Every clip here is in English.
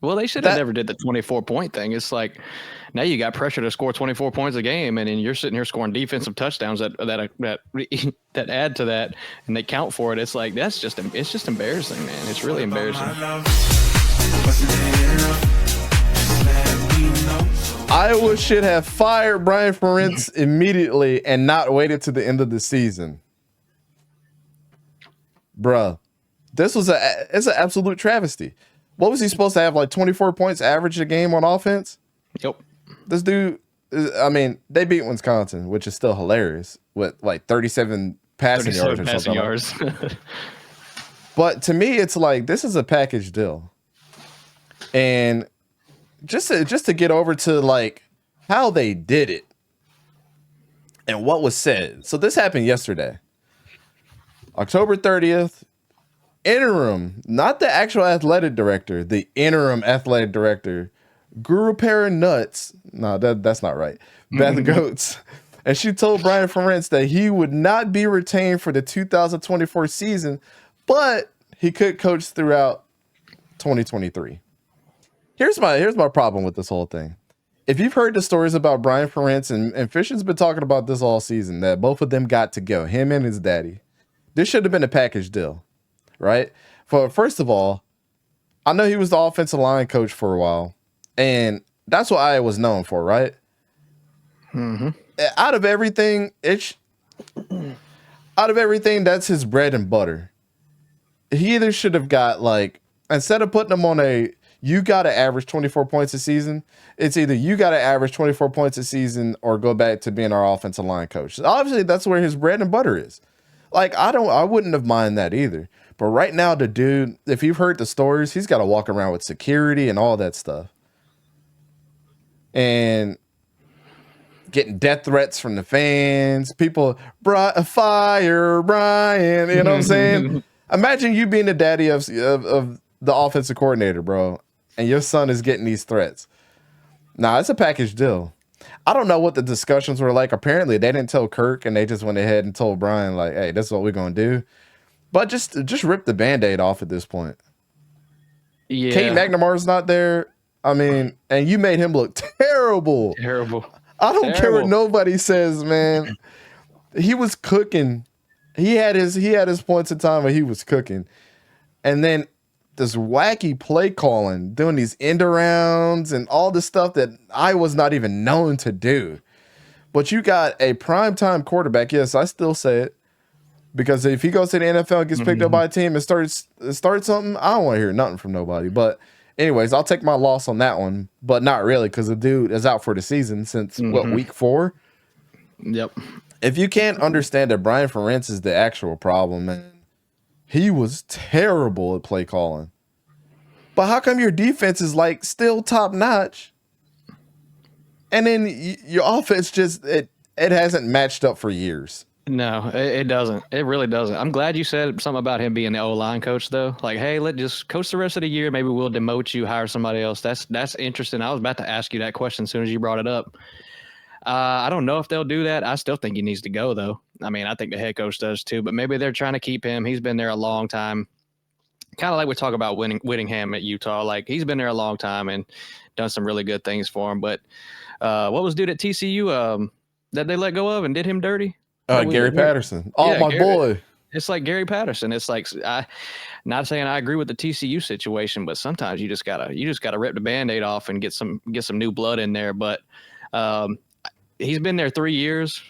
Well, they should have never did the 24-point thing. It's like now you got pressure to score 24 points a game, and then you're sitting here scoring defensive touchdowns that add to that, and they count for it. It's like it's just embarrassing, man. It's really embarrassing. Iowa should have fired Brian Ferentz immediately and not waited to the end of the season. Bruh, it's an absolute travesty. What was he supposed to have, like 24 points average a game on offense? Yep. This dude, I mean, they beat Wisconsin, which is still hilarious, with like 37 passing yards or something. But to me, it's like, this is a package deal. And just to get over to like how they did it and what was said. So this happened yesterday, October 30th. Interim, not the actual athletic director, the interim athletic director, Guru Para Nuts. No, that's not right. Beth Goats. And she told Brian Ferentz that he would not be retained for the 2024 season, but he could coach throughout 2023. Here's my problem with this whole thing. If you've heard the stories about Brian Ferentz, and Fisher's been talking about this all season, that both of them got to go, him and his daddy. This should have been a package deal. Right? First of all, I know he was the offensive line coach for a while, and that's what I was known for, right? Mm-hmm. Out of everything, that's his bread and butter. He either should have got, like, instead of putting him on you got to average 24 points a season, it's either you got to average 24 points a season or go back to being our offensive line coach. Obviously, that's where his bread and butter is. Like, I wouldn't have minded that either. But right now, the dude, if you've heard the stories, he's got to walk around with security and all that stuff. And getting death threats from the fans. People, fire Brian. You know what I'm saying? Imagine you being the daddy of the offensive coordinator, bro. And your son is getting these threats. Nah, it's a package deal. I don't know what the discussions were like. Apparently, they didn't tell Kirk, and they just went ahead and told Brian, like, hey, this is what we're going to do. But just rip the Band-Aid off at this point. Yeah. Kate McNamar's not there. I mean, and you made him look terrible. Terrible. I don't care what nobody says, man. He was cooking. He had his points in time where he was cooking. And then this wacky play calling, doing these end arounds and all this stuff that I was not even known to do. But you got a primetime quarterback. Yes, I still say it. Because if he goes to the NFL and gets picked up by a team and starts something, I don't want to hear nothing from nobody. But anyways, I'll take my loss on that one. But not really, because the dude is out for the season since, week 4? Yep. If you can't understand that Brian Ferentz is the actual problem, man, he was terrible at play calling. But how come your defense is like still top notch? And then your offense just, it hasn't matched up for years. No, it doesn't. It really doesn't. I'm glad you said something about him being the O-line coach, though. Like, hey, let's just coach the rest of the year. Maybe we'll demote you, hire somebody else. That's interesting. I was about to ask you that question as soon as you brought it up. I don't know if they'll do that. I still think he needs to go, though. I mean, I think the head coach does, too. But maybe they're trying to keep him. He's been there a long time. Kind of like we talk about Whittingham at Utah. Like, he's been there a long time and done some really good things for him. But what was dude at TCU that they let go of and did him dirty? Gary Patterson. Oh, yeah, my boy. It's like Gary Patterson. It's like, not saying I agree with the TCU situation, but sometimes you just gotta rip the Band-Aid off and get some new blood in there. But he's been there 3 years,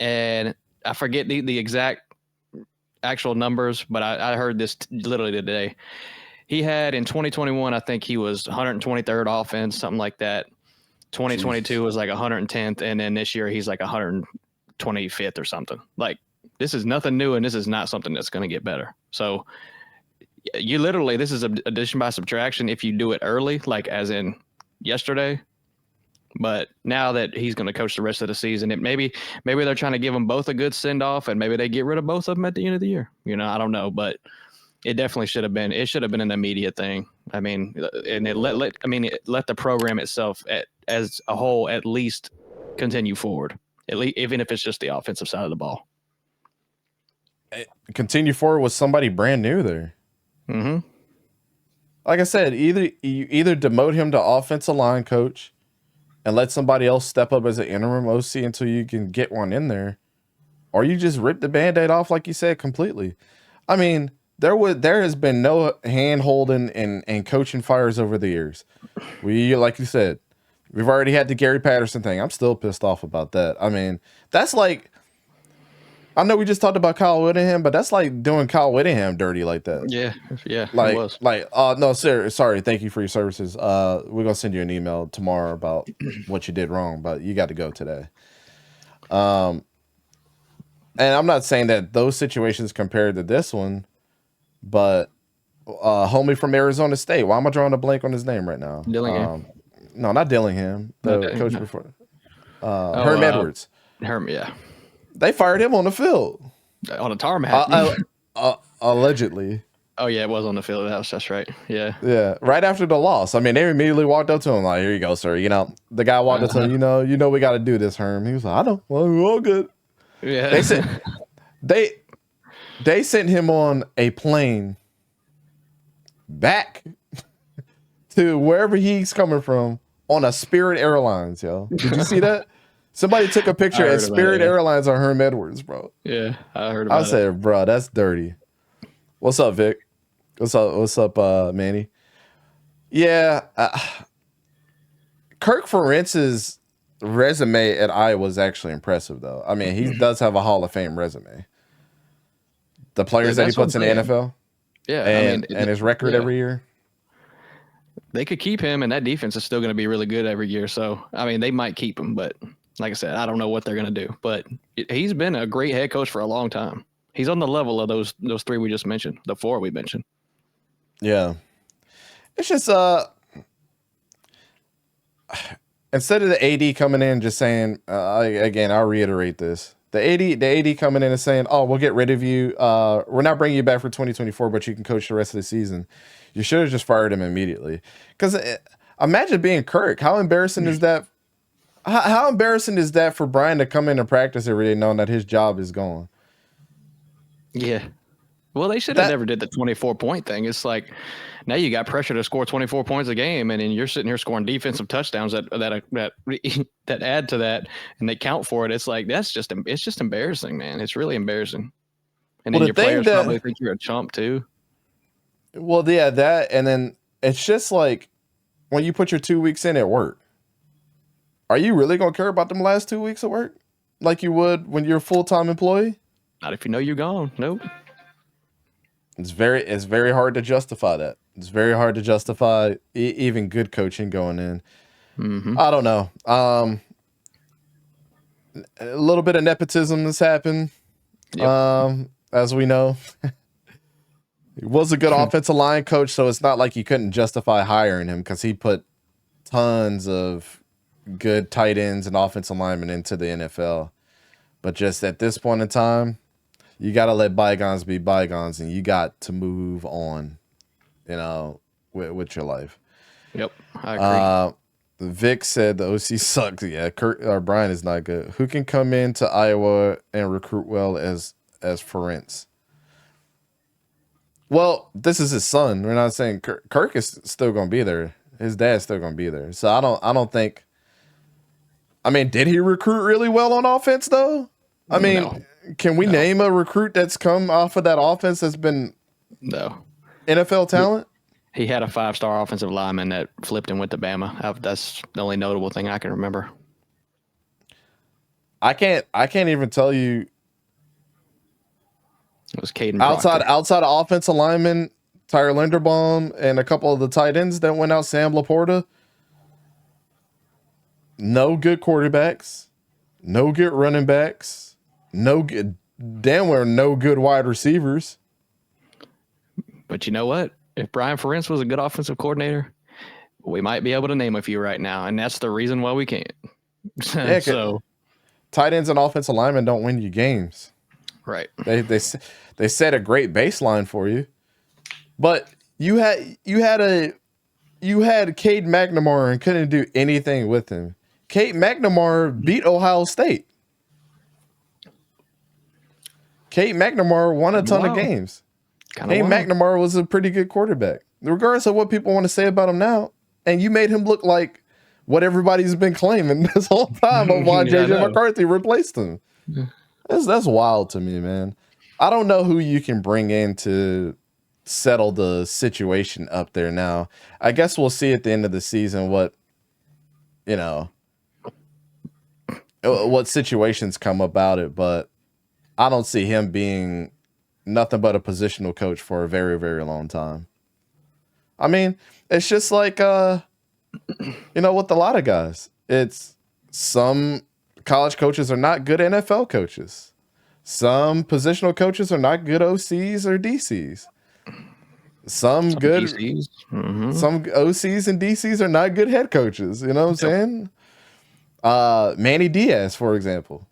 and I forget the exact actual numbers, but I heard this literally today. He had in 2021, I think he was 123rd offense, something like that. 2022 was like 110th, and then this year he's like 125th or something. Like, this is nothing new, and this is not something that's going to get better. So you literally, this is addition by subtraction if you do it early, like as in yesterday. But now that he's going to coach the rest of the season, maybe they're trying to give them both a good send-off, and maybe they get rid of both of them at the end of the year. You know, I don't know, but it definitely should have been an immediate thing. I mean, and it let the program itself as a whole at least continue forward, at least, even if it's just the offensive side of the ball. Continue forward with somebody brand new there. Mm-hmm. like I said, you either demote him to offensive line coach and let somebody else step up as an interim OC until you can get one in there, or you just rip the Band-Aid off, like you said, completely. I mean, there has been no hand holding and coaching fires over the years. Like you said, we've already had the Gary Patterson thing. I'm still pissed off about that. I mean, that's like, I know we just talked about Kyle Whittingham, but that's like doing Kyle Whittingham dirty like that. Yeah, Like, it was. No, sir, sorry, thank you for your services. We're gonna send you an email tomorrow about what you did wrong, but you got to go today. And I'm not saying that those situations compared to this one, but homie from Arizona State. Why am I drawing a blank on his name right now? Dillingham. No, not Dillingham. The coach before. Herm Edwards. Herm, yeah. They fired him on the field. On a tarmac. Allegedly. Oh, yeah, it was on the field. That's right. Yeah. Yeah, right after the loss. I mean, they immediately walked up to him like, here you go, sir. You know, the guy walked up to him, you know, we got to do this, Herm. He was like, I know. Well, we're all good. Yeah. They sent him on a plane back to wherever he's coming from on a Spirit Airlines, yo. Did you see that? Somebody took a picture at Spirit Airlines on Herm Edwards, bro. Yeah, I heard about it. I said, bro, that's dirty. What's up, Vic? What's up, Manny? Yeah, Kirk Ferentz's resume at Iowa is actually impressive, though. I mean, he does have a Hall of Fame resume. The players that he puts in the NFL, and his record every year. They could keep him, and that defense is still going to be really good every year. So, I mean, they might keep him, but like I said, I don't know what they're going to do. But he's been a great head coach for a long time. He's on the level of those three we just mentioned, the four we mentioned. Yeah, it's just instead of the AD coming in just saying, again, I'll reiterate this: the AD coming in and saying, "Oh, we'll get rid of you. We're not bringing you back for 2024, but you can coach the rest of the season." You should have just fired him immediately. Because imagine being Kirk. How embarrassing is that? How embarrassing is that for Brian to come in and practice every day knowing that his job is gone? Yeah. Well, they should have never did the 24-point thing. It's like now you got pressure to score 24 points a game, and then you're sitting here scoring defensive touchdowns that add to that, and they count for it. It's like it's just embarrassing, man. It's really embarrassing. And then your players probably think you're a chump too. Well, yeah, that, and then it's just like when you put your 2 weeks in at work, are you really going to care about them last 2 weeks at work like you would when you're a full-time employee? Not if you know you're gone. Nope. It's very hard to justify that. It's very hard to justify even good coaching going in. Mm-hmm. I don't know. A little bit of nepotism has happened, as we know. He was a good offensive line coach, so it's not like you couldn't justify hiring him because he put tons of good tight ends and offensive linemen into the NFL. But just at this point in time, you got to let bygones be bygones, and you got to move on, with your life. Yep, I agree. Vic said the OC sucks. Yeah, Brian is not good. Who can come into Iowa and recruit well as Ferentz? Well, this is his son. We're not saying Kirk is still going to be there. His dad's still going to be there. So I don't think. I mean, did he recruit really well on offense though? I mean, can we name a recruit that's come off of that offense that's been NFL talent? He had a 5-star offensive lineman that flipped and went to Bama. That's the only notable thing I can remember. I can't even tell you. It was Caden outside of offensive lineman, Tyler Linderbaum, and a couple of the tight ends that went out, Sam Laporta. No good quarterbacks, no good running backs, no good wide receivers. But you know what? If Brian Ferentz was a good offensive coordinator, we might be able to name a few right now, and that's the reason why we can't. Yeah, so tight ends and offensive linemen don't win you games. Right. They set a great baseline for you, but you had Cade McNamara and couldn't do anything with him. Cade McNamara beat Ohio State. Cade McNamara won a ton of games. Cade McNamara was a pretty good quarterback. regardless of what people want to say about him now. And you made him look like what everybody's been claiming this whole time of why JJ McCarthy replaced him. Yeah. That's wild to me, man. I don't know who you can bring in to settle the situation up there now. I guess we'll see at the end of the season what situations come about it, but I don't see him being nothing but a positional coach for a very, very long time. I mean, it's just like, with a lot of guys, it's some college coaches are not good NFL coaches. Some positional coaches are not good OCs or DCs. Some good DCs. Mm-hmm. Some OCs and DCs are not good head coaches. You know what I'm saying? Manny Diaz, for example.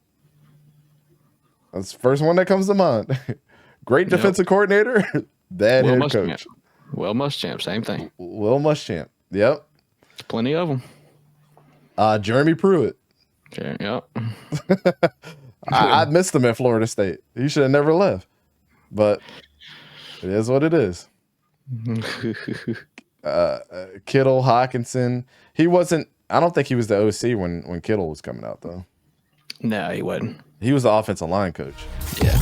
That's the first one that comes to mind. Great defensive coordinator, bad head coach. Will Muschamp, same thing. Will Muschamp. Yep. There's plenty of them. Jeremy Pruitt. Yep. I missed him at Florida State. He should have never left. But it is what it is. Kittle, Hawkinson. He wasn't. I don't think he was the OC when Kittle was coming out, though. No, he wasn't. He was the offensive line coach. Yeah.